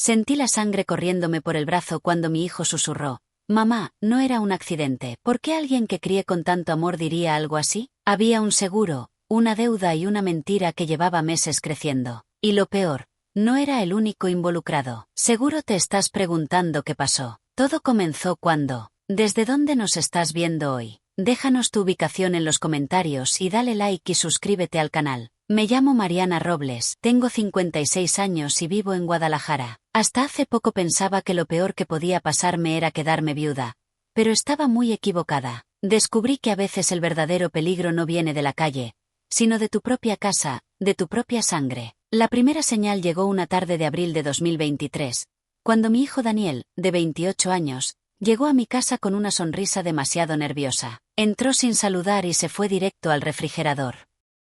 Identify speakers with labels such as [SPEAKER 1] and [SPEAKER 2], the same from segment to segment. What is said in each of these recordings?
[SPEAKER 1] Sentí la sangre corriéndome por el brazo cuando mi hijo susurró: «Mamá, no era un accidente. ¿Por qué alguien que crié con tanto amor diría algo así?» Había un seguro, una deuda y una mentira que llevaba meses creciendo. Y lo peor, no era el único involucrado. Seguro te estás preguntando qué pasó. Todo comenzó cuando... ¿Desde dónde nos estás viendo hoy? Déjanos tu ubicación en los comentarios y dale like y suscríbete al canal. Me llamo Mariana Robles, tengo 56 años y vivo en Guadalajara. Hasta hace poco pensaba que lo peor que podía pasarme era quedarme viuda. Pero estaba muy equivocada. Descubrí que a veces el verdadero peligro no viene de la calle, sino de tu propia casa, de tu propia sangre. La primera señal llegó una tarde de abril de 2023, cuando mi hijo Daniel, de 28 años, llegó a mi casa con una sonrisa demasiado nerviosa. Entró sin saludar y se fue directo al refrigerador.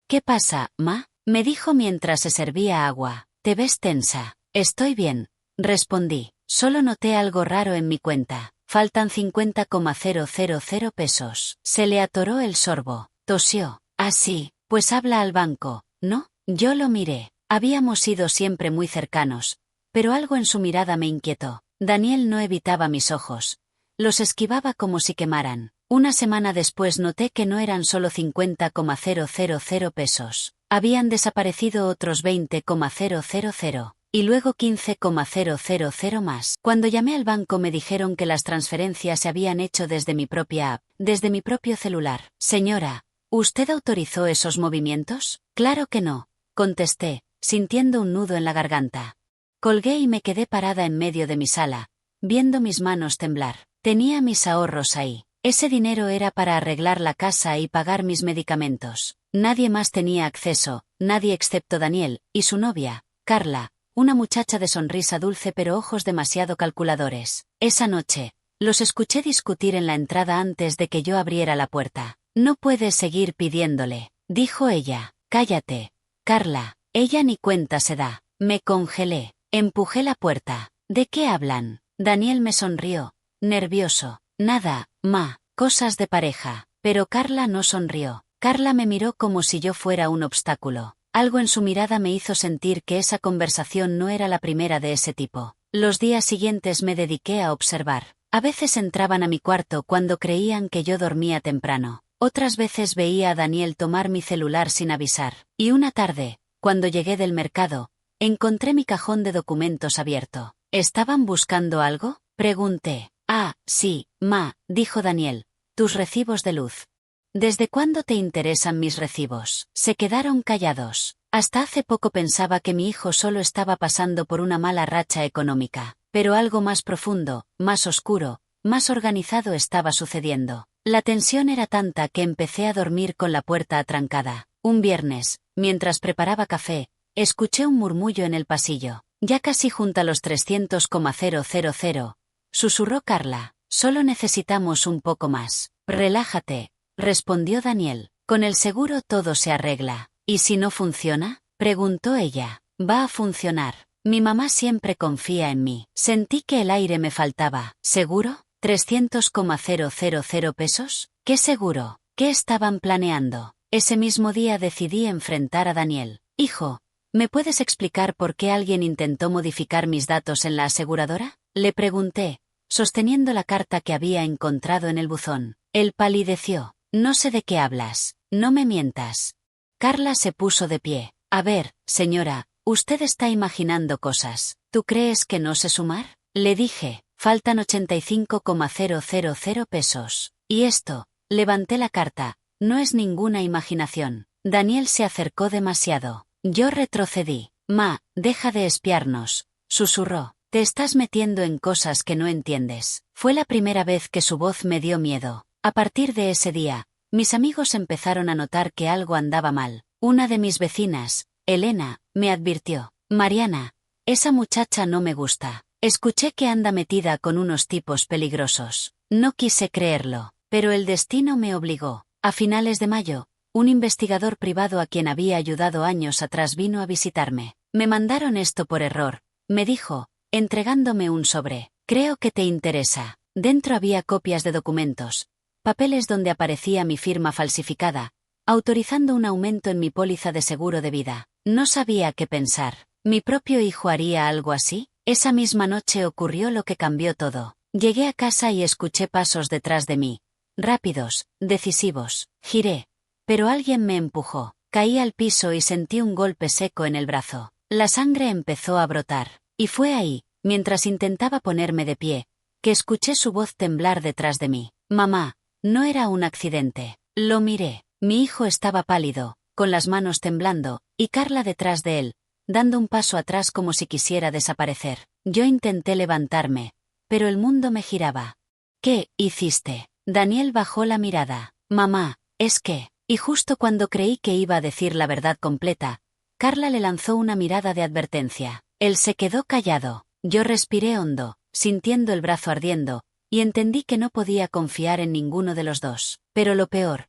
[SPEAKER 1] «¿Qué pasa, ma?», me dijo mientras se servía agua. «Te ves tensa». «Estoy bien», respondí. «Solo noté algo raro en mi cuenta. Faltan 50,000 pesos». Se le atoró el sorbo. Tosió. «Ah, sí, pues habla al banco, ¿no?». Yo lo miré. Habíamos sido siempre muy cercanos, pero algo en su mirada me inquietó. Daniel no evitaba mis ojos. Los esquivaba como si quemaran. Una semana después noté que no eran solo 50,000 pesos. Habían desaparecido otros 20,000 y luego 15,000 más. Cuando llamé al banco me dijeron que las transferencias se habían hecho desde mi propia app, desde mi propio celular. «Señora, ¿usted autorizó esos movimientos?». «Claro que no», contesté, sintiendo un nudo en la garganta. Colgué y me quedé parada en medio de mi sala, viendo mis manos temblar. Tenía mis ahorros ahí. Ese dinero era para arreglar la casa y pagar mis medicamentos. Nadie más tenía acceso, nadie excepto Daniel, y su novia, Carla, una muchacha de sonrisa dulce pero ojos demasiado calculadores. Esa noche, los escuché discutir en la entrada antes de que yo abriera la puerta. «No puedes seguir pidiéndole», dijo ella. «Cállate, Carla». Ella ni cuenta se da. Me congelé. Empujé la puerta. «¿De qué hablan?». Daniel me sonrió, nervioso. «Nada, ma, cosas de pareja». Pero Carla no sonrió. Carla me miró como si yo fuera un obstáculo. Algo en su mirada me hizo sentir que esa conversación no era la primera de ese tipo. Los días siguientes me dediqué a observar. A veces entraban a mi cuarto cuando creían que yo dormía temprano. Otras veces veía a Daniel tomar mi celular sin avisar. Y una tarde, cuando llegué del mercado, encontré mi cajón de documentos abierto. «¿Estaban buscando algo?», pregunté. «Ah, sí, ma», dijo Daniel. «Tus recibos de luz». «¿Desde cuándo te interesan mis recibos?». Se quedaron callados. Hasta hace poco pensaba que mi hijo solo estaba pasando por una mala racha económica, pero algo más profundo, más oscuro, más organizado estaba sucediendo. La tensión era tanta que empecé a dormir con la puerta atrancada. Un viernes, mientras preparaba café, escuché un murmullo en el pasillo. «Ya casi junta los 300,000, susurró Carla. «Solo necesitamos un poco más». «Relájate», respondió Daniel. «Con el seguro todo se arregla». «¿Y si no funciona?», preguntó ella. «Va a funcionar. Mi mamá siempre confía en mí». Sentí que el aire me faltaba. «¿Seguro? 300,000 pesos? ¿Qué seguro? ¿Qué estaban planeando?». Ese mismo día decidí enfrentar a Daniel. «Hijo, ¿me puedes explicar por qué alguien intentó modificar mis datos en la aseguradora?», le pregunté, sosteniendo la carta que había encontrado en el buzón. Él palideció. «No sé de qué hablas. No me mientas». Carla se puso de pie. «A ver, señora, usted está imaginando cosas. ¿Tú crees que no sé sumar?», le dije. «Faltan 85,000 pesos. Y esto», levanté la carta, «no es ninguna imaginación». Daniel se acercó demasiado. Yo retrocedí. «Ma, deja de espiarnos», susurró. «Te estás metiendo en cosas que no entiendes». Fue la primera vez que su voz me dio miedo. A partir de ese día, mis amigos empezaron a notar que algo andaba mal. Una de mis vecinas, Elena, me advirtió. «Mariana, esa muchacha no me gusta. Escuché que anda metida con unos tipos peligrosos». No quise creerlo, pero el destino me obligó. A finales de mayo, un investigador privado a quien había ayudado años atrás vino a visitarme. «Me mandaron esto por error», me dijo, entregándome un sobre. «Creo que te interesa». Dentro había copias de documentos, papeles donde aparecía mi firma falsificada, autorizando un aumento en mi póliza de seguro de vida. No sabía qué pensar. ¿Mi propio hijo haría algo así? Esa misma noche ocurrió lo que cambió todo. Llegué a casa y escuché pasos detrás de mí. Rápidos, decisivos. Giré. Pero alguien me empujó. Caí al piso y sentí un golpe seco en el brazo. La sangre empezó a brotar. Y fue ahí, mientras intentaba ponerme de pie, que escuché su voz temblar detrás de mí. Mamá, no era un accidente. Lo miré. Mi hijo estaba pálido, con las manos temblando, y Carla detrás de él, dando un paso atrás como si quisiera desaparecer. Yo intenté levantarme, pero el mundo me giraba. ¿Qué hiciste? Daniel bajó la mirada. Mamá, es que... Y justo cuando creí que iba a decir la verdad completa, Carla le lanzó una mirada de advertencia. Él se quedó callado. Yo respiré hondo, sintiendo el brazo ardiendo, y entendí que no podía confiar en ninguno de los dos. Pero lo peor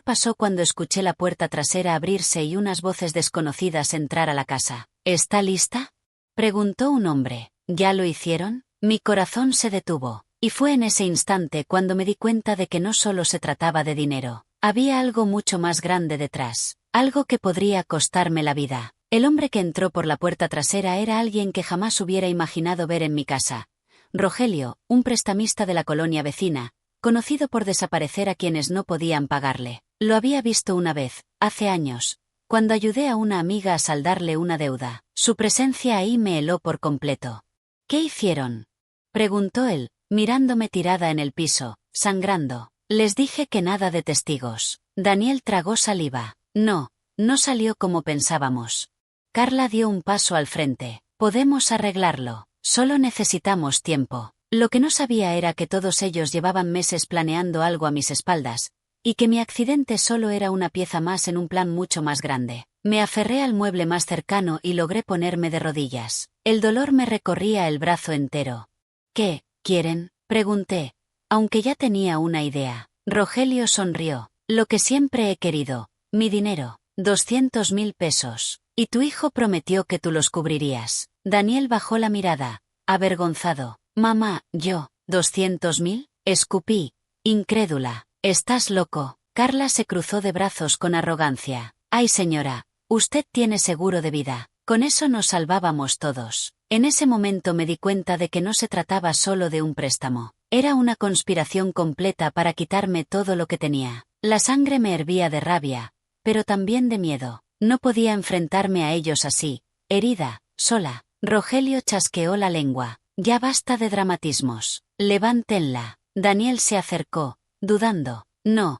[SPEAKER 1] pasó cuando escuché la puerta trasera abrirse y unas voces desconocidas entrar a la casa. ¿Está lista?, preguntó un hombre. ¿Ya lo hicieron? Mi corazón se detuvo, y fue en ese instante cuando me di cuenta de que no solo se trataba de dinero. Había algo mucho más grande detrás, algo que podría costarme la vida. El hombre que entró por la puerta trasera era alguien que jamás hubiera imaginado ver en mi casa. Rogelio, un prestamista de la colonia vecina, conocido por desaparecer a quienes no podían pagarle. Lo había visto una vez, hace años, cuando ayudé a una amiga a saldarle una deuda. Su presencia ahí me heló por completo. ¿Qué hicieron?, preguntó él, mirándome tirada en el piso, sangrando. Les dije que nada de testigos. Daniel tragó saliva. No salió como pensábamos. Carla dio un paso al frente. Podemos arreglarlo. Solo necesitamos tiempo. Lo que no sabía era que todos ellos llevaban meses planeando algo a mis espaldas, y que mi accidente solo era una pieza más en un plan mucho más grande. Me aferré al mueble más cercano y logré ponerme de rodillas. El dolor me recorría el brazo entero. ¿Qué quieren?, pregunté, aunque ya tenía una idea. Rogelio sonrió. Lo que siempre he querido. Mi dinero. 200.000 pesos. Y tu hijo prometió que tú los cubrirías. Daniel bajó la mirada, avergonzado. Mamá, yo, ¿200.000? Escupí, incrédula. ¿Estás loco? Carla se cruzó de brazos con arrogancia. Ay, señora, usted tiene seguro de vida. Con eso nos salvábamos todos. En ese momento me di cuenta de que no se trataba solo de un préstamo. Era una conspiración completa para quitarme todo lo que tenía. La sangre me hervía de rabia, pero también de miedo. No podía enfrentarme a ellos así, herida, sola. Rogelio chasqueó la lengua. Ya basta de dramatismos. Levántenla. Daniel se acercó, dudando. No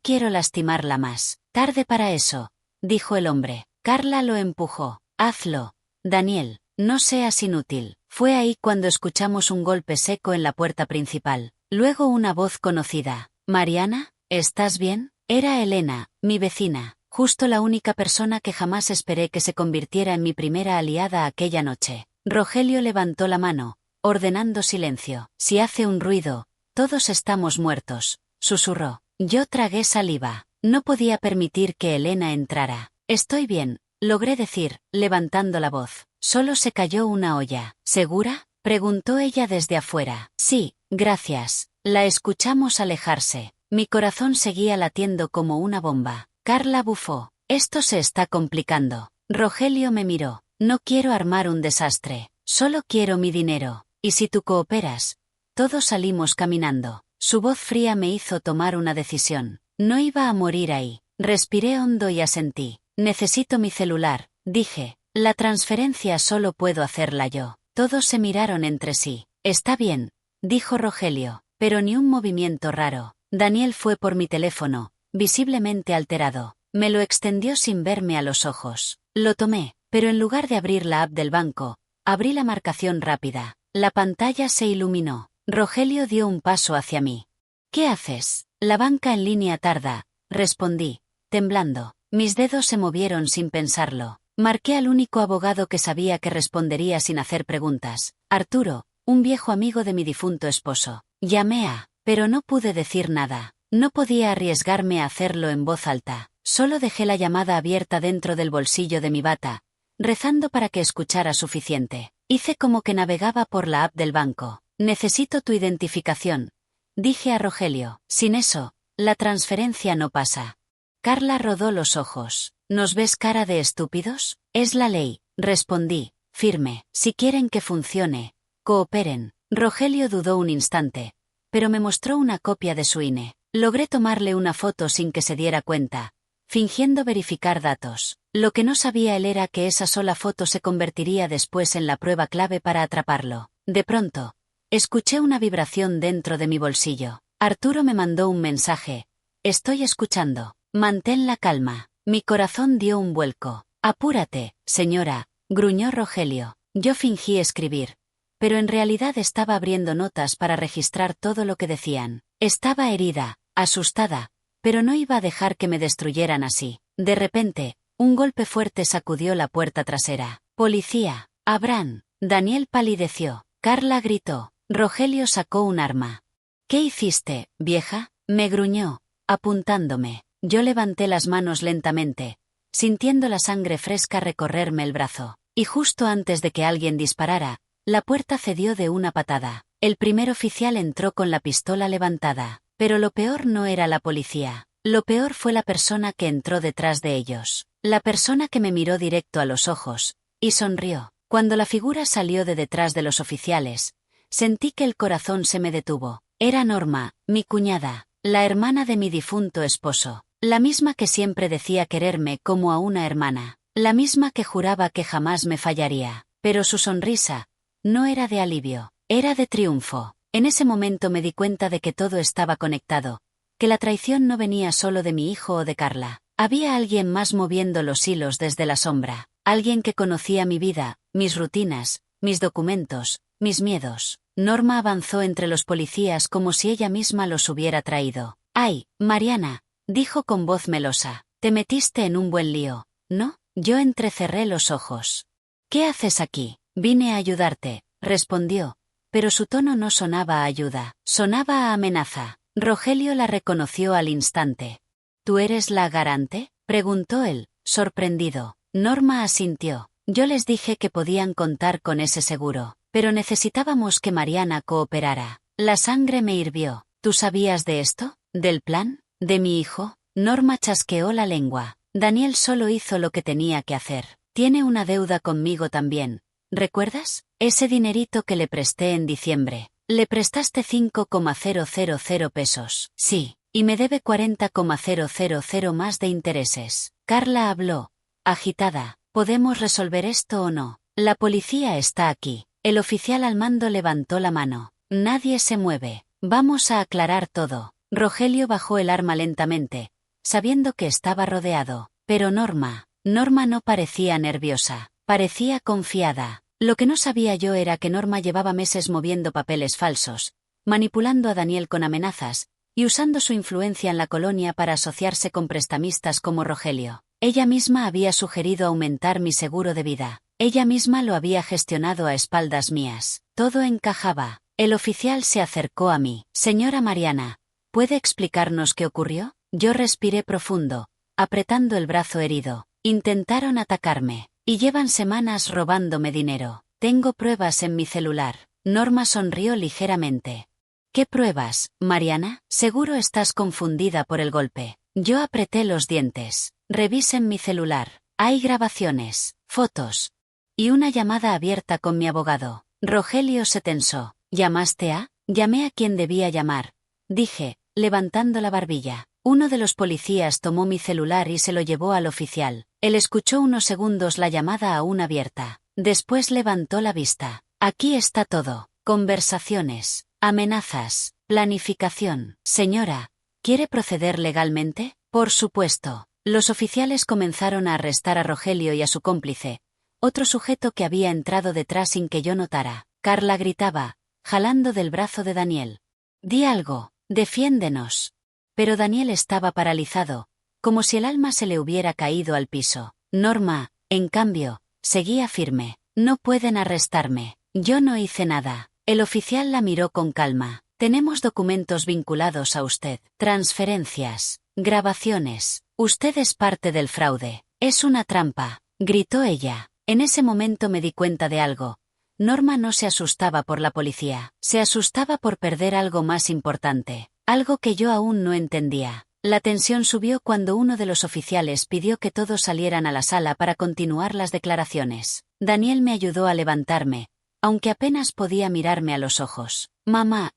[SPEAKER 1] quiero lastimarla más. Tarde para eso, dijo el hombre. Carla lo empujó. Hazlo, Daniel, no seas inútil. Fue ahí cuando escuchamos un golpe seco en la puerta principal. Luego una voz conocida. Mariana, ¿estás bien? Era Elena, mi vecina, justo la única persona que jamás esperé que se convirtiera en mi primera aliada aquella noche. Rogelio levantó la mano, ordenando silencio. Si hace un ruido, todos estamos muertos, susurró. Yo tragué saliva. No podía permitir que Elena entrara. Estoy bien, logré decir, levantando la voz. Solo se cayó una olla. ¿Segura?, preguntó ella desde afuera. Sí, gracias. La escuchamos alejarse. Mi corazón seguía latiendo como una bomba. Carla bufó. Esto se está complicando. Rogelio me miró. No quiero armar un desastre. Solo quiero mi dinero. Y si tú cooperas, todos salimos caminando. Su voz fría me hizo tomar una decisión. No iba a morir ahí. Respiré hondo y asentí. Necesito mi celular, dije. La transferencia solo puedo hacerla yo. Todos se miraron entre sí. Está bien, dijo Rogelio, pero ni un movimiento raro. Daniel fue por mi teléfono, visiblemente alterado. Me lo extendió sin verme a los ojos. Lo tomé, pero en lugar de abrir la app del banco, abrí la marcación rápida. La pantalla se iluminó. Rogelio dio un paso hacia mí. ¿Qué haces? La banca en línea tarda, respondí, temblando. Mis dedos se movieron sin pensarlo. Marqué al único abogado que sabía que respondería sin hacer preguntas. Arturo, un viejo amigo de mi difunto esposo. Llamé pero no pude decir nada. No podía arriesgarme a hacerlo en voz alta. Solo dejé la llamada abierta dentro del bolsillo de mi bata, rezando para que escuchara suficiente. Hice como que navegaba por la app del banco. Necesito tu identificación, dije a Rogelio. Sin eso, la transferencia no pasa. Carla rodó los ojos. ¿Nos ves cara de estúpidos? Es la ley, respondí, firme. Si quieren que funcione, cooperen. Rogelio dudó un instante, pero me mostró una copia de su INE. Logré tomarle una foto sin que se diera cuenta, fingiendo verificar datos. Lo que no sabía él era que esa sola foto se convertiría después en la prueba clave para atraparlo. De pronto, escuché una vibración dentro de mi bolsillo. Arturo me mandó un mensaje. Estoy escuchando. Mantén la calma. Mi corazón dio un vuelco. Apúrate, señora, gruñó Rogelio. Yo fingí escribir, pero en realidad estaba abriendo notas para registrar todo lo que decían. Estaba herida, asustada, pero no iba a dejar que me destruyeran así. De repente, un golpe fuerte sacudió la puerta trasera. ¡Policía! ¡Abran! Daniel palideció. Carla gritó. Rogelio sacó un arma. ¿Qué hiciste, vieja? Me gruñó, apuntándome. Yo levanté las manos lentamente, sintiendo la sangre fresca recorrerme el brazo. Y justo antes de que alguien disparara, la puerta cedió de una patada. El primer oficial entró con la pistola levantada. Pero lo peor no era la policía. Lo peor fue la persona que entró detrás de ellos. La persona que me miró directo a los ojos, y sonrió. Cuando la figura salió de detrás de los oficiales, sentí que el corazón se me detuvo. Era Norma, mi cuñada, la hermana de mi difunto esposo. La misma que siempre decía quererme como a una hermana. La misma que juraba que jamás me fallaría. Pero su sonrisa no era de alivio, era de triunfo. En ese momento me di cuenta de que todo estaba conectado, que la traición no venía solo de mi hijo o de Carla. Había alguien más moviendo los hilos desde la sombra, alguien que conocía mi vida, mis rutinas, mis documentos, mis miedos. Norma avanzó entre los policías como si ella misma los hubiera traído. «Ay, Mariana», dijo con voz melosa, «te metiste en un buen lío, ¿no?» Yo entrecerré los ojos. «¿Qué haces aquí?» «Vine a ayudarte», respondió, pero su tono no sonaba a ayuda, sonaba a amenaza. Rogelio la reconoció al instante. «¿Tú eres la garante?», preguntó él, sorprendido. Norma asintió. Yo les dije que podían contar con ese seguro, pero necesitábamos que Mariana cooperara. La sangre me hirvió. «¿Tú sabías de esto? ¿Del plan? ¿De mi hijo?» Norma chasqueó la lengua. «Daniel solo hizo lo que tenía que hacer. Tiene una deuda conmigo también. ¿Recuerdas? Ese dinerito que le presté en diciembre. Le prestaste 5,000 pesos. Sí, y me debe 40,000 más de intereses». Carla habló, agitada. «¿Podemos resolver esto o no? La policía está aquí». El oficial al mando levantó la mano. «Nadie se mueve. Vamos a aclarar todo». Rogelio bajó el arma lentamente, sabiendo que estaba rodeado. Pero Norma no parecía nerviosa, parecía confiada. Lo que no sabía yo era que Norma llevaba meses moviendo papeles falsos, manipulando a Daniel con amenazas, y usando su influencia en la colonia para asociarse con prestamistas como Rogelio. Ella misma había sugerido aumentar mi seguro de vida. Ella misma lo había gestionado a espaldas mías. Todo encajaba. El oficial se acercó a mí. «Señora Mariana, ¿puede explicarnos qué ocurrió?» Yo respiré profundo, apretando el brazo herido. «Intentaron atacarme, y llevan semanas robándome dinero. Tengo pruebas en mi celular». Norma sonrió ligeramente. «¿Qué pruebas, Mariana? Seguro estás confundida por el golpe». Yo apreté los dientes. «Revisen mi celular. Hay grabaciones, fotos y una llamada abierta con mi abogado». Rogelio se tensó. «¿Llamaste a?» «Llamé a quien debía llamar», dije, levantando la barbilla. Uno de los policías tomó mi celular y se lo llevó al oficial. Él escuchó unos segundos la llamada aún abierta. Después levantó la vista. «Aquí está todo. Conversaciones, amenazas, planificación». «Señora, ¿quiere proceder legalmente?» «Por supuesto». Los oficiales comenzaron a arrestar a Rogelio y a su cómplice, otro sujeto que había entrado detrás sin que yo notara. Carla gritaba, jalando del brazo de Daniel. «Di algo, defiéndenos». Pero Daniel estaba paralizado, como si el alma se le hubiera caído al piso. Norma, en cambio, seguía firme. «No pueden arrestarme. Yo no hice nada». El oficial la miró con calma. «Tenemos documentos vinculados a usted, transferencias, grabaciones. Usted es parte del fraude. Es una trampa», gritó ella. En ese momento me di cuenta de algo. Norma no se asustaba por la policía, se asustaba por perder algo más importante, algo que yo aún no entendía. La tensión subió cuando uno de los oficiales pidió que todos salieran a la sala para continuar las declaraciones. Daniel me ayudó a levantarme, aunque apenas podía mirarme a los ojos. Mamá,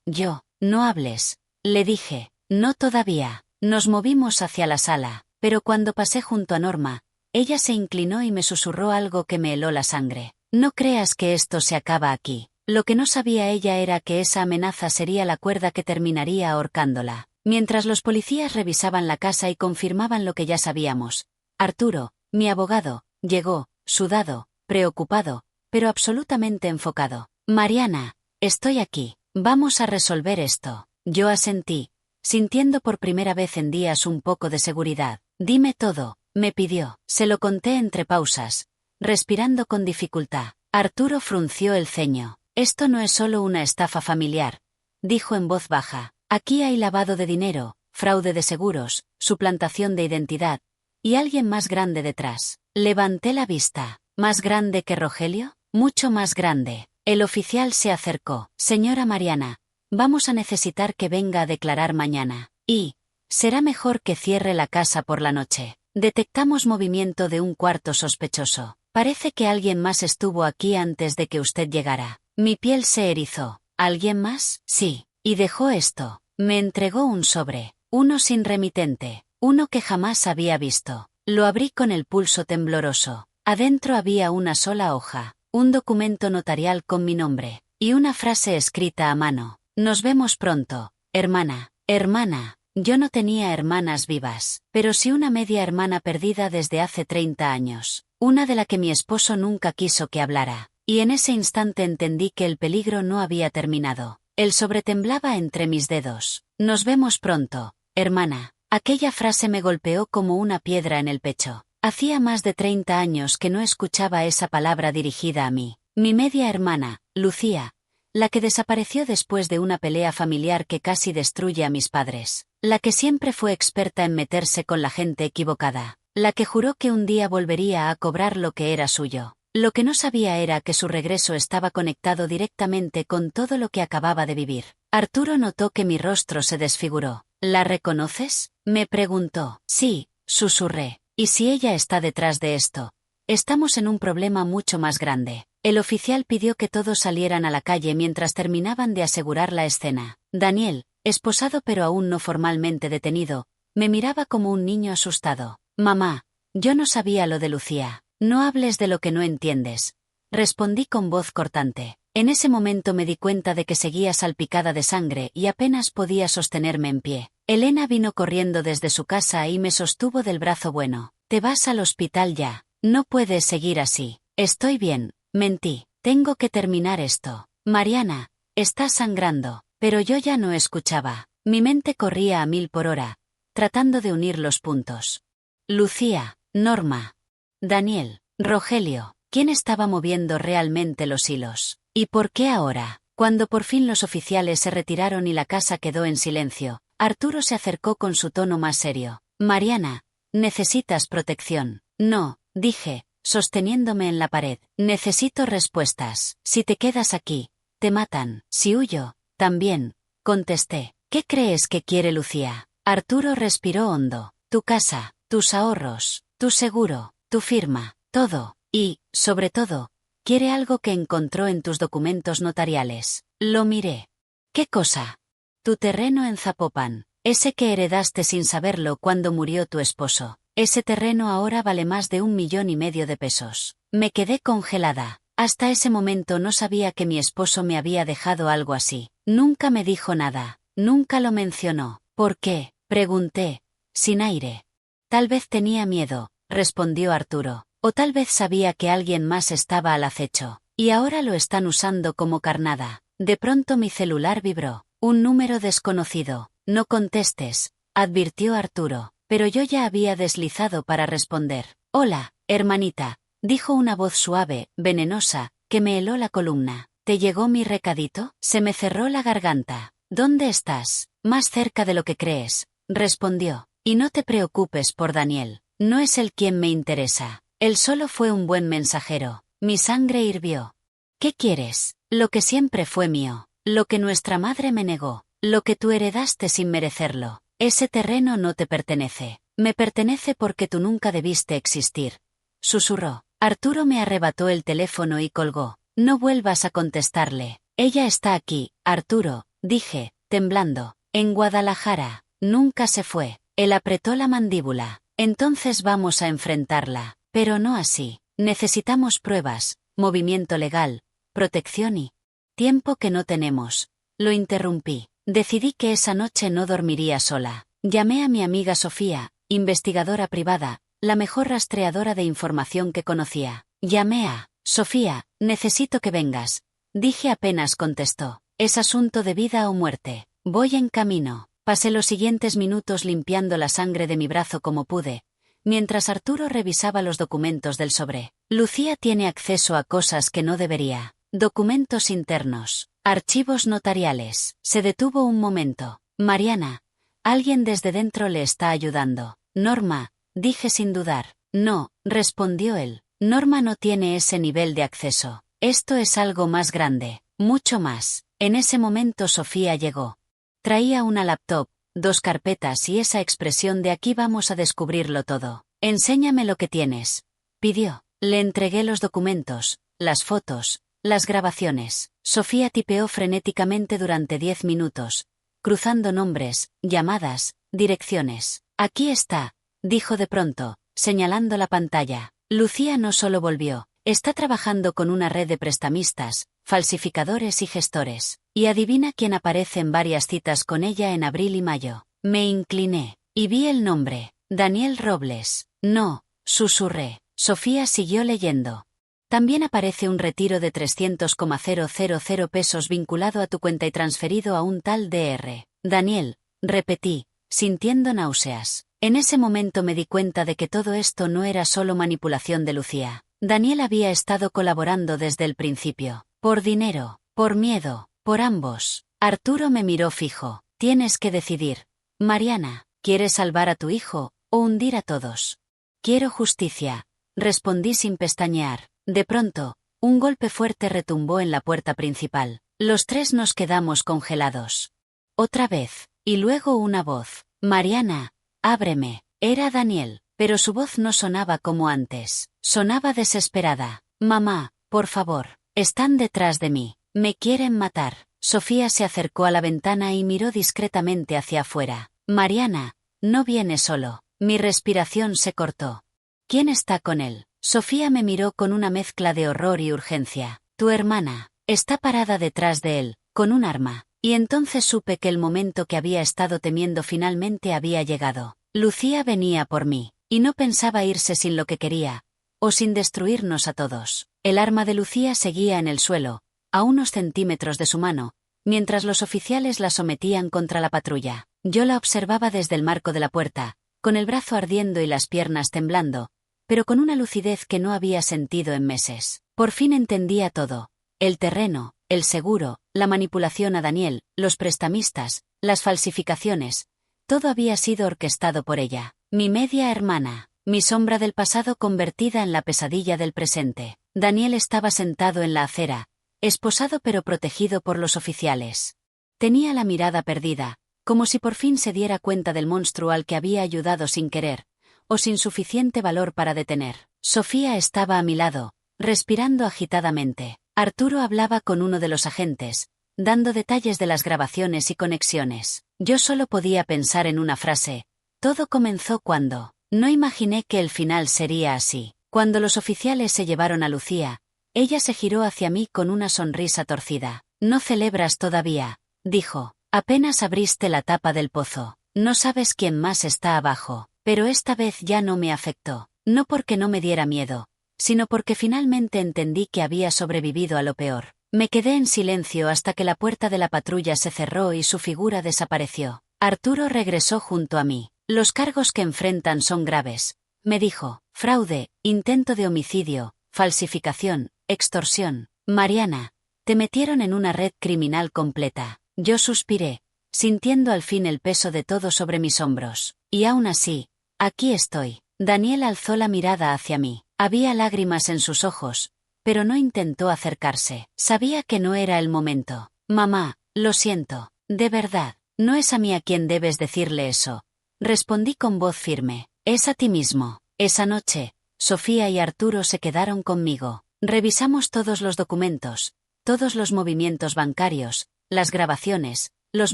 [SPEAKER 1] no hables. Le dije, no todavía. Nos movimos hacia la sala, pero cuando pasé junto a Norma, ella se inclinó y me susurró algo que me heló la sangre. No creas que esto se acaba aquí. Lo que no sabía ella era que esa amenaza sería la cuerda que terminaría ahorcándola. Mientras los policías revisaban la casa y confirmaban lo que ya sabíamos, Arturo, mi abogado, llegó, sudado, preocupado, pero absolutamente enfocado. Mariana, estoy aquí. Vamos a resolver esto. Yo asentí, sintiendo por primera vez en días un poco de seguridad. Dime todo, me pidió. Se lo conté entre pausas, respirando con dificultad. Arturo frunció el ceño. Esto no es solo una estafa familiar, dijo en voz baja. Aquí hay lavado de dinero, fraude de seguros, suplantación de identidad, y alguien más grande detrás. Levanté la vista. ¿Más grande que Rogelio? Mucho más grande. El oficial se acercó. Señora Mariana, vamos a necesitar que venga a declarar mañana. Y será mejor que cierre la casa por la noche. Detectamos movimiento de un cuarto sospechoso. Parece que alguien más estuvo aquí antes de que usted llegara. Mi piel se erizó. ¿Alguien más? Sí. Y dejó esto. Me entregó un sobre. Uno sin remitente. Uno que jamás había visto. Lo abrí con el pulso tembloroso. Adentro había una sola hoja. Un documento notarial con mi nombre. Y una frase escrita a mano. Nos vemos pronto, hermana. Hermana. Yo no tenía hermanas vivas, pero sí una media hermana perdida desde hace 30 años. Una de la que mi esposo nunca quiso que hablara. Y en ese instante entendí que el peligro no había terminado. El sobre temblaba entre mis dedos. Nos vemos pronto, hermana. Aquella frase me golpeó como una piedra en el pecho. Hacía más de 30 años que no escuchaba esa palabra dirigida a mí. Mi media hermana, Lucía, la que desapareció después de una pelea familiar que casi destruye a mis padres. La que siempre fue experta en meterse con la gente equivocada. La que juró que un día volvería a cobrar lo que era suyo. Lo que no sabía era que su regreso estaba conectado directamente con todo lo que acababa de vivir. Arturo notó que mi rostro se desfiguró. ¿La reconoces?, me preguntó. Sí, susurré. ¿Y si ella está detrás de esto? Estamos en un problema mucho más grande. El oficial pidió que todos salieran a la calle mientras terminaban de asegurar la escena. Daniel, esposado pero aún no formalmente detenido, me miraba como un niño asustado. Mamá, yo no sabía lo de Lucía. No hables de lo que no entiendes, respondí con voz cortante. En ese momento me di cuenta de que seguía salpicada de sangre y apenas podía sostenerme en pie. Elena vino corriendo desde su casa y me sostuvo del brazo. Bueno, te vas al hospital ya. No puedes seguir así. Estoy bien, mentí. Tengo que terminar esto. Mariana, estás sangrando. Pero yo ya no escuchaba. Mi mente corría a 1000 por hora, tratando de unir los puntos. Lucía, Norma, Daniel, Rogelio, ¿quién estaba moviendo realmente los hilos? ¿Y por qué ahora? Cuando por fin los oficiales se retiraron y la casa quedó en silencio, Arturo se acercó con su tono más serio. Mariana, necesitas protección. No, dije, sosteniéndome en la pared. Necesito respuestas. Si te quedas aquí, te matan. Si huyo, también, contesté. ¿Qué crees que quiere Lucía? Arturo respiró hondo. Tu casa, tus ahorros, tu seguro, tu firma, todo. Y, sobre todo, quiere algo que encontró en tus documentos notariales. Lo miré. ¿Qué cosa? Tu terreno en Zapopan. Ese que heredaste sin saberlo cuando murió tu esposo. Ese terreno ahora vale más de 1,5 millones de pesos. Me quedé congelada. Hasta ese momento no sabía que mi esposo me había dejado algo así. Nunca me dijo nada. Nunca lo mencionó. ¿Por qué?, pregunté, sin aire. Tal vez tenía miedo, respondió Arturo. O tal vez sabía que alguien más estaba al acecho. Y ahora lo están usando como carnada. De pronto mi celular vibró. Un número desconocido. No contestes, advirtió Arturo. Pero yo ya había deslizado para responder. Hola, hermanita, dijo una voz suave, venenosa, que me heló la columna. ¿Te llegó mi recadito? Se me cerró la garganta. ¿Dónde estás? Más cerca de lo que crees, respondió. Y no te preocupes por Daniel. No es él quien me interesa. Él solo fue un buen mensajero. Mi sangre hirvió. ¿Qué quieres? Lo que siempre fue mío. Lo que nuestra madre me negó. Lo que tú heredaste sin merecerlo. Ese terreno no te pertenece. Me pertenece porque tú nunca debiste existir. Susurró. Arturo me arrebató el teléfono y colgó. No vuelvas a contestarle. Ella está aquí, Arturo, dije, temblando. En Guadalajara. Nunca se fue. Él apretó la mandíbula. Entonces vamos a enfrentarla. Pero no así. Necesitamos pruebas, movimiento legal, protección y tiempo que no tenemos. Lo interrumpí. Decidí que esa noche no dormiría sola. Llamé a mi amiga Sofía, investigadora privada, la mejor rastreadora de información que conocía. Llamé a Sofía, necesito que vengas. Dije apenas contestó. Es asunto de vida o muerte. Voy en camino. Pasé los siguientes minutos limpiando la sangre de mi brazo como pude, mientras Arturo revisaba los documentos del sobre. Lucía tiene acceso a cosas que no debería. Documentos internos. Archivos notariales. Se detuvo un momento. Mariana. Alguien desde dentro le está ayudando. Norma, dije sin dudar. No, respondió él. Norma no tiene ese nivel de acceso. Esto es algo más grande. Mucho más. En ese momento Sofía llegó. Traía una laptop, 2 carpetas y esa expresión de aquí vamos a descubrirlo todo. Enséñame lo que tienes. Pidió. Le entregué los documentos, las fotos, las grabaciones. Sofía tipeó frenéticamente durante 10 minutos, cruzando nombres, llamadas, direcciones. Aquí está, dijo de pronto, señalando la pantalla. Lucía no solo volvió, está trabajando con una red de prestamistas, falsificadores y gestores. Y adivina quién aparece en varias citas con ella en abril y mayo. Me incliné, y vi el nombre. Daniel Robles. No, susurré. Sofía siguió leyendo. También aparece un retiro de 300,000 pesos vinculado a tu cuenta y transferido a un tal Dr. Daniel, repetí, sintiendo náuseas. En ese momento me di cuenta de que todo esto no era solo manipulación de Lucía. Daniel había estado colaborando desde el principio. Por dinero, por miedo, por ambos. Arturo me miró fijo. Tienes que decidir. Mariana, ¿quieres salvar a tu hijo o hundir a todos? Quiero justicia, respondí sin pestañear. De pronto, un golpe fuerte retumbó en la puerta principal. Los tres nos quedamos congelados. Otra vez, y luego una voz. Mariana, ábreme. Era Daniel, pero su voz no sonaba como antes. Sonaba desesperada. Mamá, por favor, están detrás de mí. Me quieren matar. Sofía se acercó a la ventana y miró discretamente hacia afuera. Mariana, no viene solo. Mi respiración se cortó. ¿Quién está con él? Sofía me miró con una mezcla de horror y urgencia. Tu hermana. Está parada detrás de él, con un arma. Y entonces supe que el momento que había estado temiendo finalmente había llegado. Lucía venía por mí, y no pensaba irse sin lo que quería, o sin destruirnos a todos. El arma de Lucía seguía en el suelo, a unos centímetros de su mano, mientras los oficiales la sometían contra la patrulla. Yo la observaba desde el marco de la puerta, con el brazo ardiendo y las piernas temblando, pero con una lucidez que no había sentido en meses. Por fin entendía todo. El terreno, el seguro, la manipulación a Daniel, los prestamistas, las falsificaciones, todo había sido orquestado por ella. Mi media hermana, mi sombra del pasado convertida en la pesadilla del presente. Daniel estaba sentado en la acera, esposado pero protegido por los oficiales. Tenía la mirada perdida, como si por fin se diera cuenta del monstruo al que había ayudado sin querer, o sin suficiente valor para detener. Sofía estaba a mi lado, respirando agitadamente. Arturo hablaba con uno de los agentes, dando detalles de las grabaciones y conexiones. Yo solo podía pensar en una frase. Todo comenzó cuando. No imaginé que el final sería así. Cuando los oficiales se llevaron a Lucía, ella se giró hacia mí con una sonrisa torcida. No celebras todavía, dijo. Apenas abriste la tapa del pozo. No sabes quién más está abajo. Pero esta vez ya no me afectó. No porque no me diera miedo, sino porque finalmente entendí que había sobrevivido a lo peor. Me quedé en silencio hasta que la puerta de la patrulla se cerró y su figura desapareció. Arturo regresó junto a mí. Los cargos que enfrentan son graves, me dijo. Fraude, intento de homicidio, falsificación, extorsión. Mariana, te metieron en una red criminal completa. Yo suspiré, sintiendo al fin el peso de todo sobre mis hombros. Y aún así, aquí estoy. Daniel alzó la mirada hacia mí. Había lágrimas en sus ojos, pero no intentó acercarse. Sabía que no era el momento. Mamá, lo siento, de verdad, no es a mí a quien debes decirle eso. Respondí con voz firme. Es a ti mismo. Esa noche, Sofía y Arturo se quedaron conmigo. Revisamos todos los documentos, todos los movimientos bancarios, las grabaciones, los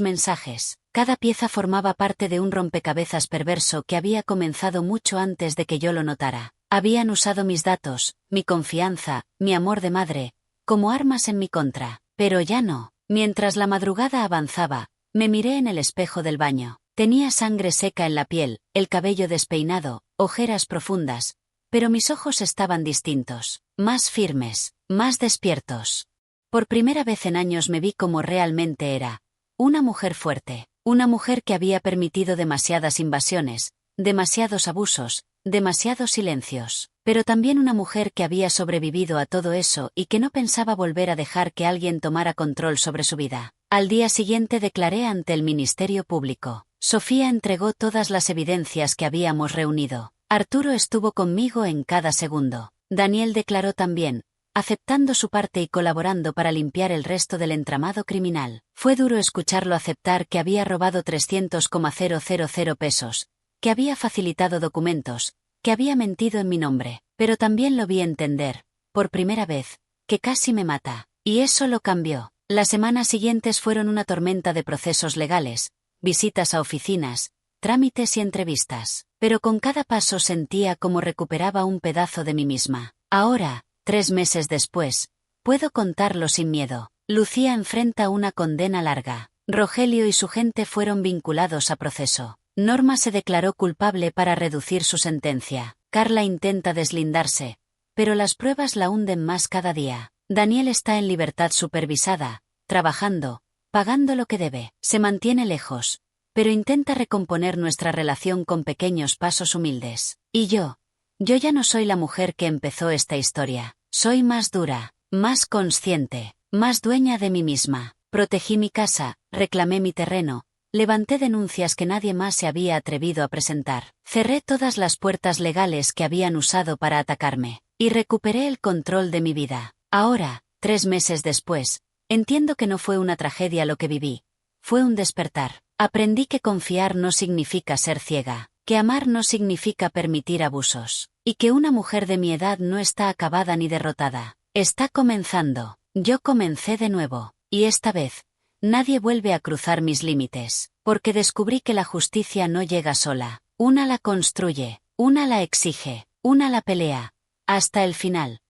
[SPEAKER 1] mensajes. Cada pieza formaba parte de un rompecabezas perverso que había comenzado mucho antes de que yo lo notara. Habían usado mis datos, mi confianza, mi amor de madre, como armas en mi contra. Pero ya no. Mientras la madrugada avanzaba, me miré en el espejo del baño. Tenía sangre seca en la piel, el cabello despeinado, ojeras profundas, pero mis ojos estaban distintos, más firmes, más despiertos. Por primera vez en años me vi como realmente era. Una mujer fuerte, una mujer que había permitido demasiadas invasiones, demasiados abusos, demasiados silencios, pero también una mujer que había sobrevivido a todo eso y que no pensaba volver a dejar que alguien tomara control sobre su vida. Al día siguiente declaré ante el Ministerio Público. Sofía entregó todas las evidencias que habíamos reunido. Arturo estuvo conmigo en cada segundo. Daniel declaró también, aceptando su parte y colaborando para limpiar el resto del entramado criminal. Fue duro escucharlo aceptar que había robado 300,000 pesos, que había facilitado documentos, que había mentido en mi nombre, pero también lo vi entender, por primera vez, que casi me mata. Y eso lo cambió. Las semanas siguientes fueron una tormenta de procesos legales, visitas a oficinas, trámites y entrevistas, pero con cada paso sentía como recuperaba un pedazo de mí misma. Ahora, 3 meses después, puedo contarlo sin miedo. Lucía enfrenta una condena larga. Rogelio y su gente fueron vinculados a proceso. Norma se declaró culpable para reducir su sentencia. Carla intenta deslindarse, pero las pruebas la hunden más cada día. Daniel está en libertad supervisada, trabajando, pagando lo que debe. Se mantiene lejos, pero intenta recomponer nuestra relación con pequeños pasos humildes. Y yo ya no soy la mujer que empezó esta historia. Soy más dura, más consciente, más dueña de mí misma. Protegí mi casa, reclamé mi terreno, levanté denuncias que nadie más se había atrevido a presentar. Cerré todas las puertas legales que habían usado para atacarme, y recuperé el control de mi vida. Ahora, 3 meses después, entiendo que no fue una tragedia lo que viví. Fue un despertar. Aprendí que confiar no significa ser ciega, que amar no significa permitir abusos, y que una mujer de mi edad no está acabada ni derrotada. Está comenzando. Yo comencé de nuevo, y esta vez, nadie vuelve a cruzar mis límites, porque descubrí que la justicia no llega sola. Una la construye, una la exige, una la pelea, hasta el final.